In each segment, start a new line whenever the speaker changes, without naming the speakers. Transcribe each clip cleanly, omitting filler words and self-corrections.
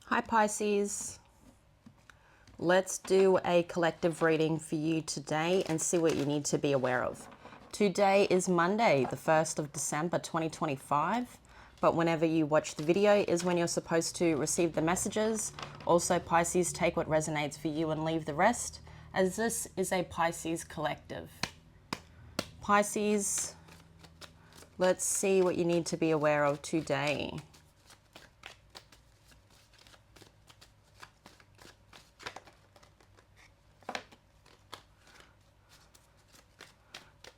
Hi Pisces, let's do a collective reading for you today and see what you need to be aware of. Today is Monday, the 1st of December 2025, but whenever you watch the video is when you're supposed to receive the messages. Also Pisces, take what resonates for you and leave the rest, as this is a Pisces collective. Pisces, let's see what you need to be aware of today.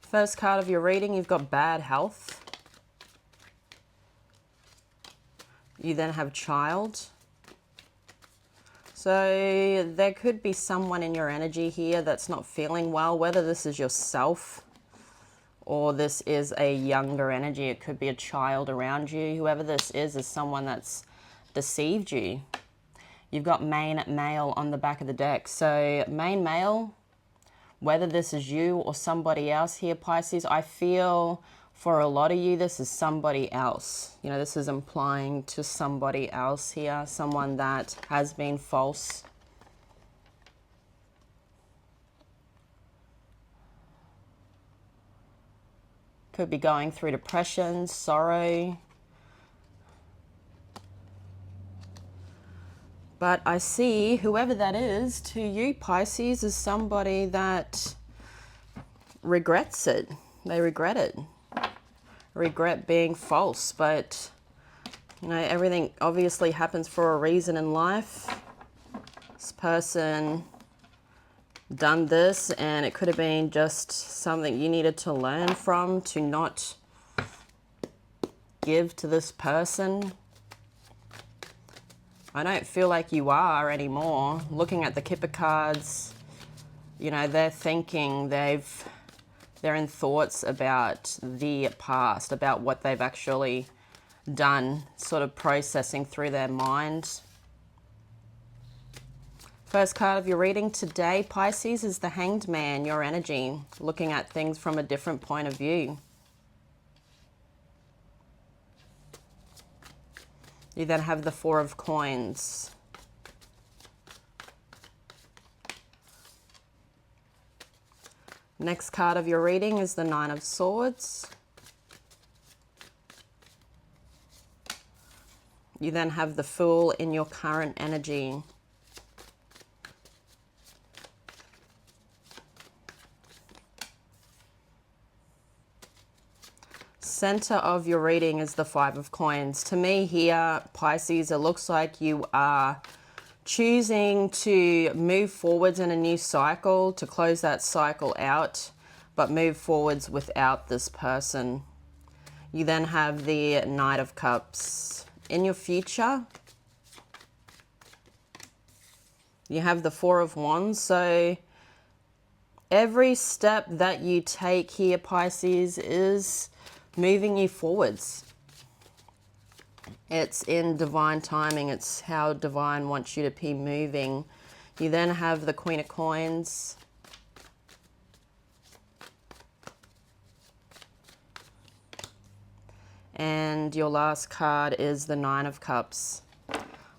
First card of your reading, you've got bad health. You then have child. So there could be someone in your energy here that's not feeling well, whether this is yourself or this is a younger energy. It could be a child around you. Whoever this is someone that's deceived you. You've got main male on the back of the deck. So main male, whether this is you or somebody else here, Pisces, I feel for a lot of you, this is somebody else. You know, this is implying to somebody else here, someone that has been false. Could be going through depression, sorrow. But I see whoever that is to you, Pisces, is somebody that regrets it. They regret it. Regret being false, but you know, everything obviously happens for a reason in life. This person done this and it could have been just something you needed to learn from, to not give to this person. I don't feel like you are anymore. Looking at the Kipper cards, you know, they're thinking, they're in thoughts about the past, about what they've actually done, sort of processing through their mind. First card of your reading today, Pisces, is the Hanged Man, your energy, looking at things from a different point of view. You then have the Four of Coins. Next card of your reading is the Nine of Swords. You then have the Fool in your current energy. Center of your reading is the Five of Coins. To me here, Pisces, it looks like you are choosing to move forwards in a new cycle, to close that cycle out, but move forwards without this person. You then have the Knight of Cups. In your future, you have the Four of Wands. So every step that you take here, Pisces, is moving you forwards. It's in divine timing. It's how divine wants you to be moving. You then have the Queen of Coins. And your last card is the Nine of Cups.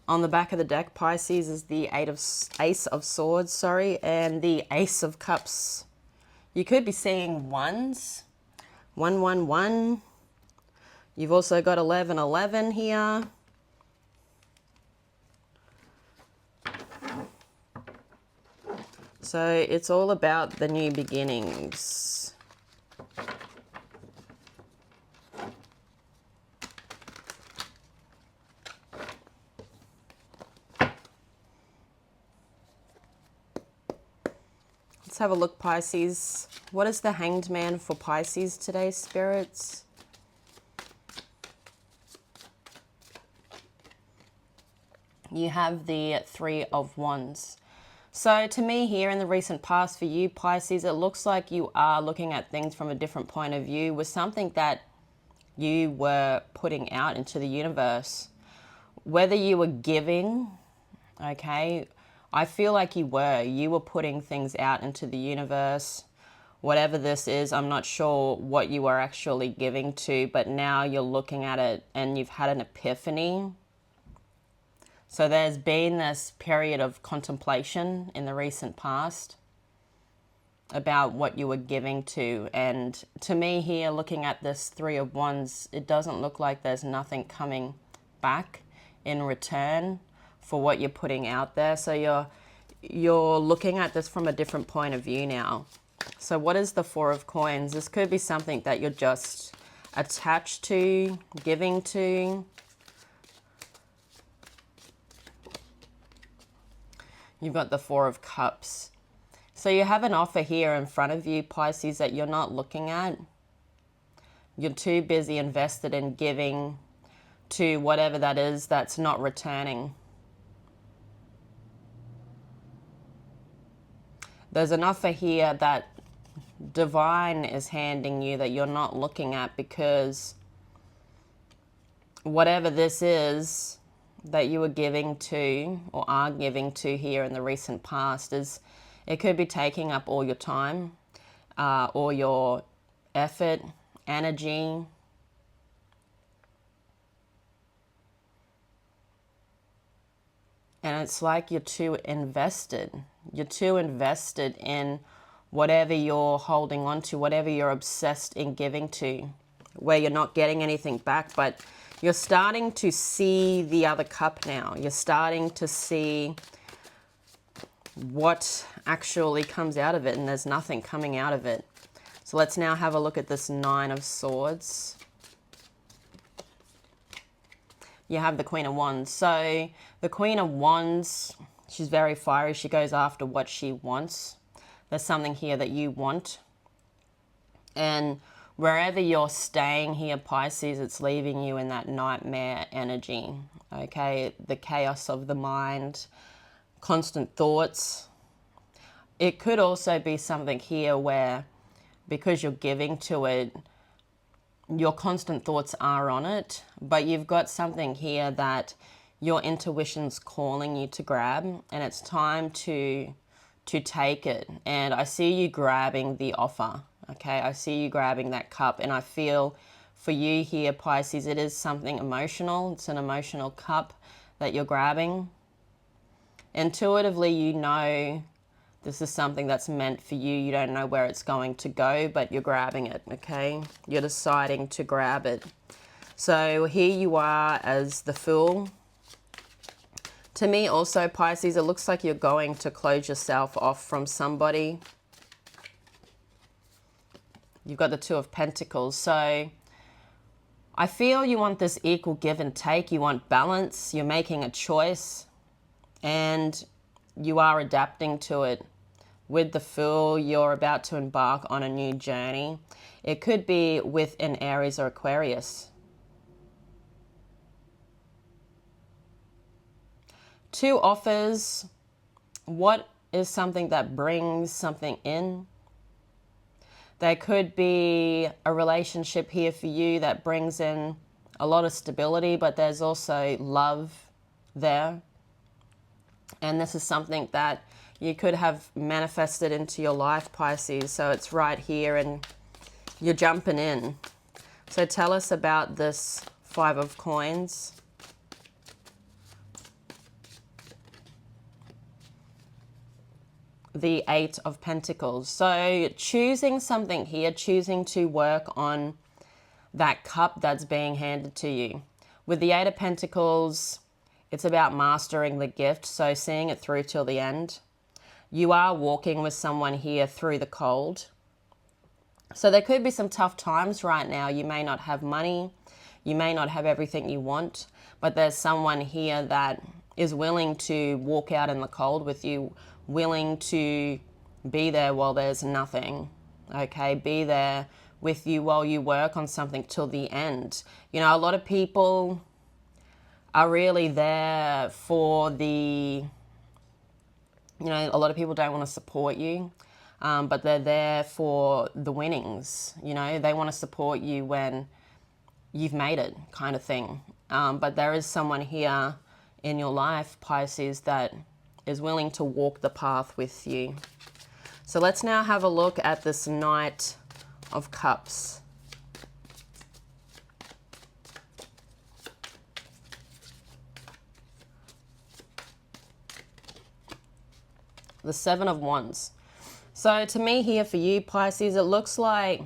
On the back of the deck, Pisces, is the Ace of Swords, and the Ace of Cups. You could be seeing ones. 111. You've also got 1111 here. So it's all about the new beginnings. Let's have a look, Pisces. What is the Hanged Man for Pisces today, spirits? You have the Three of Wands. So to me here in the recent past for you, Pisces, it looks like you are looking at things from a different point of view with something that you were putting out into the universe. Whether you were giving, okay, I feel like you were putting things out into the universe. Whatever this is, I'm not sure what you are actually giving to, but now you're looking at it and you've had an epiphany. So there's been this period of contemplation in the recent past about what you were giving to. And to me here, looking at this Three of Wands, it doesn't look like there's nothing coming back in return for what you're putting out there. So you're looking at this from a different point of view now. So what is the Four of Coins? This could be something that you're just attached to, giving to. You've got the Four of Cups. So you have an offer here in front of you, Pisces, that you're not looking at. You're too busy invested in giving to whatever that is that's not returning. There's an offer here that divine is handing you that you're not looking at, because whatever this is that you were giving to or are giving to here in the recent past, is it could be taking up all your time, all your effort, energy. And it's like you're too invested. You're too invested in whatever you're holding on to, whatever you're obsessed in giving to, where you're not getting anything back. But you're starting to see the other cup now. You're starting to see what actually comes out of it, and there's nothing coming out of it. So let's now have a look at this Nine of Swords. You have the Queen of Wands. So the Queen of Wands, she's very fiery. She goes after what she wants. There's something here that you want. And wherever you're staying here, Pisces, it's leaving you in that nightmare energy. Okay, the chaos of the mind, constant thoughts. It could also be something here where, because you're giving to it, your constant thoughts are on it, but you've got something here that your intuition's calling you to grab, and it's time to take it. And I see you grabbing the offer. Okay, I see you grabbing that cup, and I feel for you here, Pisces, it is something emotional. It's an emotional cup that you're grabbing. Intuitively, you know this is something that's meant for you. You don't know where it's going to go, but you're grabbing it, okay? You're deciding to grab it. So here you are as the Fool. To me also, Pisces, it looks like you're going to close yourself off from somebody. You've got the Two of Pentacles. So I feel you want this equal give and take. You want balance. You're making a choice, and you are adapting to it. With the Fool, you're about to embark on a new journey. It could be with an Aries or Aquarius. Two offers. What is something that brings something in? There could be a relationship here for you that brings in a lot of stability, but there's also love there. And this is something that you could have manifested into your life, Pisces. So it's right here and you're jumping in. So tell us about this Five of Coins. The Eight of Pentacles. So choosing something here, choosing to work on that cup that's being handed to you. With the Eight of Pentacles, it's about mastering the gift, so seeing it through till the end. You are walking with someone here through the cold. So there could be some tough times right now. You may not have money. You may not have everything you want, but there's someone here that is willing to walk out in the cold with you, willing to be there while there's nothing. Okay, be there with you while you work on something till the end. You know, a lot of people are really there for the, you know, a lot of people don't want to support you, but they're there for the winnings. You know, they want to support you when you've made it, kind of thing. But there is someone here in your life, Pisces, that is willing to walk the path with you. So let's now have a look at this Knight of Cups. The Seven of Wands. So to me here for you, Pisces, it looks like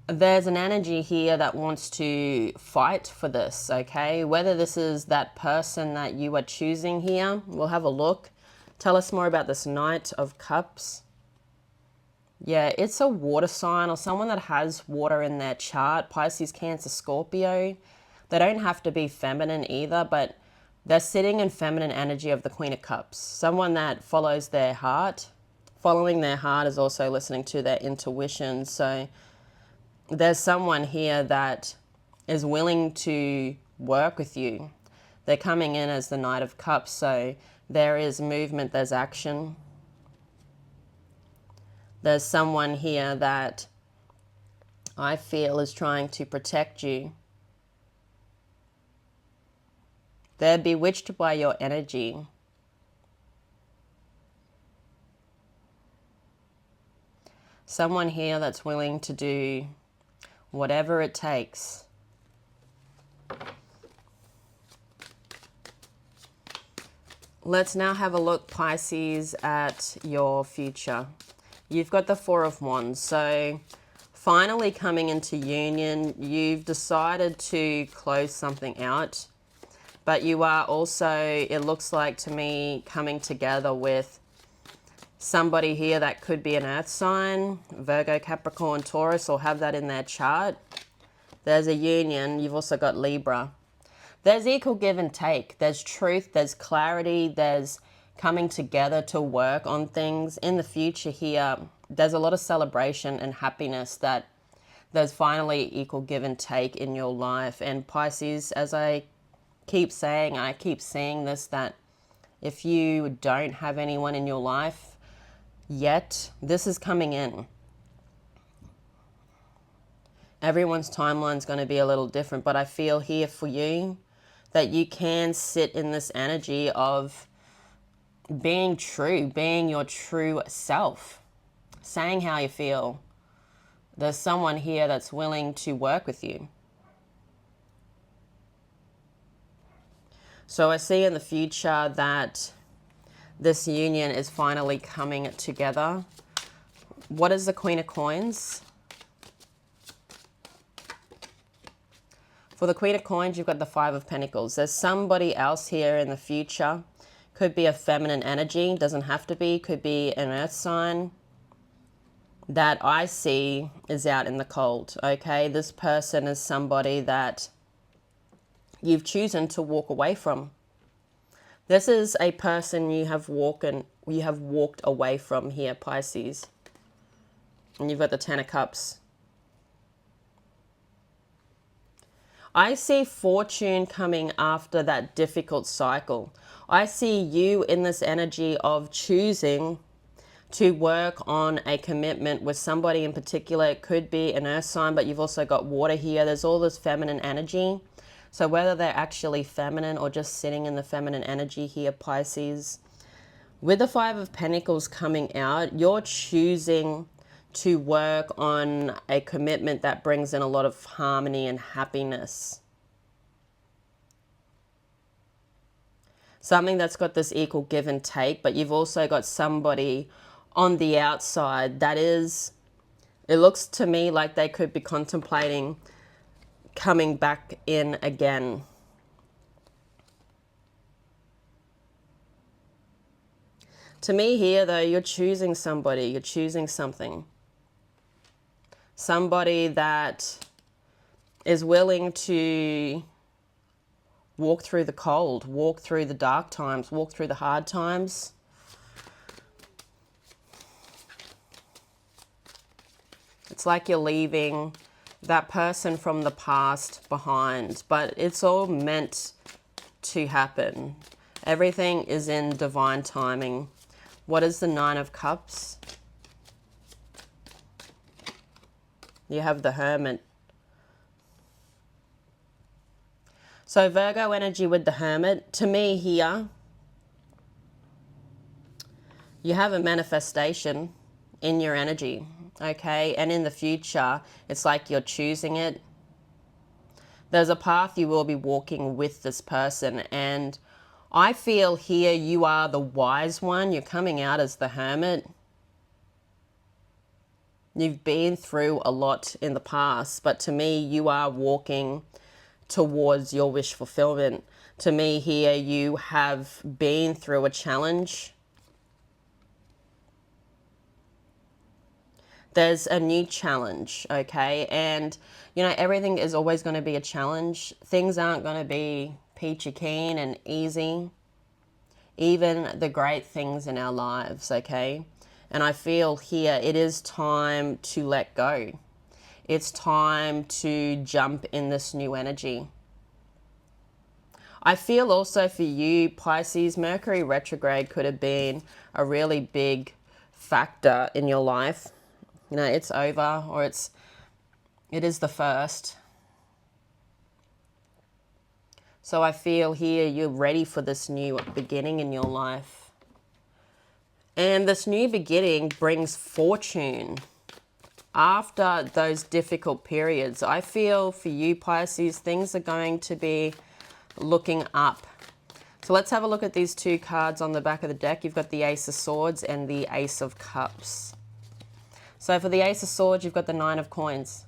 there's an energy here that wants to fight for this, okay? Whether this is that person that you are choosing here, we'll have a look. Tell us more about this Knight of Cups. Yeah, it's a water sign or someone that has water in their chart. Pisces, Cancer, Scorpio. They don't have to be feminine either, but they're sitting in feminine energy of the Queen of Cups. Someone that follows their heart. Following their heart is also listening to their intuition. So there's someone here that is willing to work with you. They're coming in as the Knight of Cups. So there is movement, there's action. There's someone here that I feel is trying to protect you. They're bewitched by your energy. Someone here that's willing to do whatever it takes. Let's now have a look, Pisces, at your future. You've got the Four of Wands. So finally coming into union, you've decided to close something out. But you are also, it looks like to me, coming together with somebody here that could be an earth sign, Virgo, Capricorn, Taurus, or have that in their chart. There's a union. You've also got Libra. There's equal give and take. There's truth, there's clarity, there's coming together to work on things. In the future here, there's a lot of celebration and happiness that there's finally equal give and take in your life. And Pisces, as I keep saying, I keep seeing this, that if you don't have anyone in your life yet, this is coming in. Everyone's timeline is going to be a little different, but I feel here for you that you can sit in this energy of being true, being your true self, saying how you feel. There's someone here that's willing to work with you. So I see in the future that this union is finally coming together. What is the Queen of Coins? For the Queen of Coins, you've got the Five of Pentacles. There's somebody else here in the future. Could be a feminine energy, doesn't have to be, could be an earth sign that I see is out in the cold, okay? This person is somebody that you've chosen to walk away from. This is a person you have walked away from here, Pisces. And you've got the Ten of Cups. I see fortune coming after that difficult cycle. I see you in this energy of choosing to work on a commitment with somebody in particular. It could be an earth sign, but you've also got water here. There's all this feminine energy. So whether they're actually feminine or just sitting in the feminine energy here, Pisces, with the Five of Pentacles coming out, you're choosing to work on a commitment that brings in a lot of harmony and happiness. Something that's got this equal give and take, but you've also got somebody on the outside that is, it looks to me like they could be contemplating coming back in again. To me here though, you're choosing somebody, you're choosing something. Somebody that is willing to walk through the cold, walk through the dark times, walk through the hard times. It's like you're leaving that person from the past behind, but it's all meant to happen. Everything is in divine timing. What is the Nine of Cups? You have the Hermit. So Virgo energy with the Hermit, to me here, you have a manifestation in your energy, okay? And in the future, it's like you're choosing it. There's a path you will be walking with this person, and I feel here you are the wise one. You're coming out as the hermit. You've been through a lot in the past, but to me, you are walking towards your wish fulfillment. To me here, you have been through a challenge. There's a new challenge, okay? And, you know, everything is always going to be a challenge. Things aren't going to be peachy keen and easy. Even the great things in our lives, okay? And I feel here it is time to let go. It's time to jump in this new energy. I feel also for you, Pisces, Mercury retrograde could have been a really big factor in your life. You know, it's over, or it is the first. So I feel here you're ready for this new beginning in your life. And this new beginning brings fortune. After those difficult periods, I feel for you, Pisces, things are going to be looking up. So let's have a look at these two cards on the back of the deck. You've got the Ace of Swords and the Ace of Cups. So for the Ace of Swords, you've got the Nine of Coins.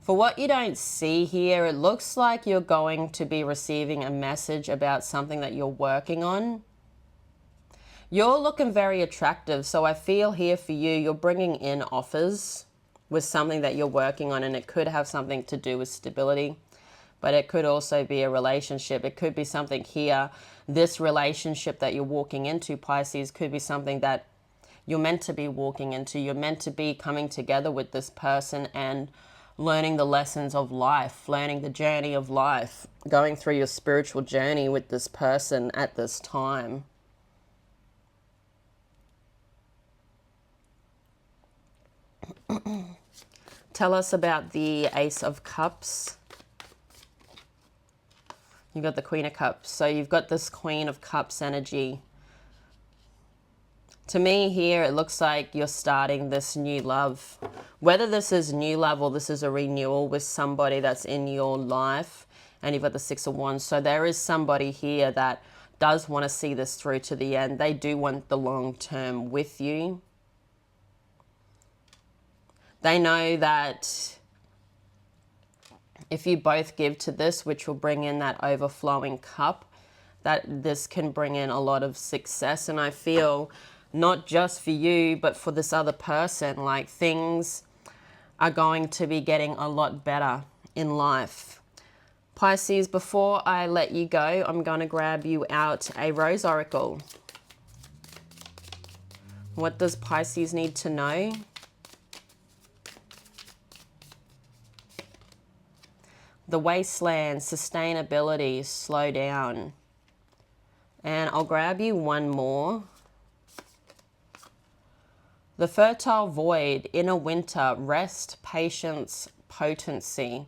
For what you don't see here, it looks like you're going to be receiving a message about something that you're working on. You're looking very attractive, so I feel here for you, you're bringing in offers with something that you're working on, and it could have something to do with stability, but it could also be a relationship. It could be something here. This relationship that you're walking into, Pisces, could be something that you're meant to be walking into. You're meant to be coming together with this person and learning the lessons of life, learning the journey of life, going through your spiritual journey with this person at this time. Tell us about the Ace of Cups. You've got the Queen of Cups. So you've got this Queen of Cups energy. To me here, it looks like you're starting this new love. Whether this is new love or this is a renewal with somebody that's in your life. And you've got the Six of Wands. So there is somebody here that does want to see this through to the end. They do want the long term with you. They know that if you both give to this, which will bring in that overflowing cup, that this can bring in a lot of success. And I feel not just for you, but for this other person, like things are going to be getting a lot better in life. Pisces, before I let you go, I'm going to grab you out a Rose Oracle. What does Pisces need to know? The wasteland, sustainability, slow down. And I'll grab you one more. The fertile void, inner winter, rest, patience, potency.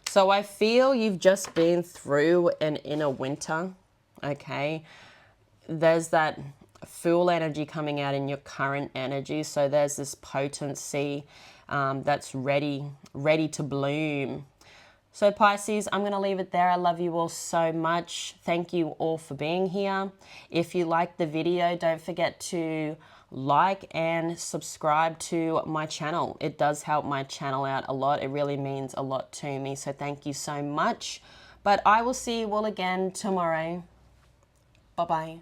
So I feel you've just been through an inner winter, okay? There's that Fool energy coming out in your current energy. So there's this potency that's ready to bloom. So Pisces, I'm going to leave it there. I love you all so much. Thank you all for being here. If you liked the video, don't forget to like and subscribe to my channel. It does help my channel out a lot. It really means a lot to me. So thank you so much. But I will see you all again tomorrow. Bye-bye.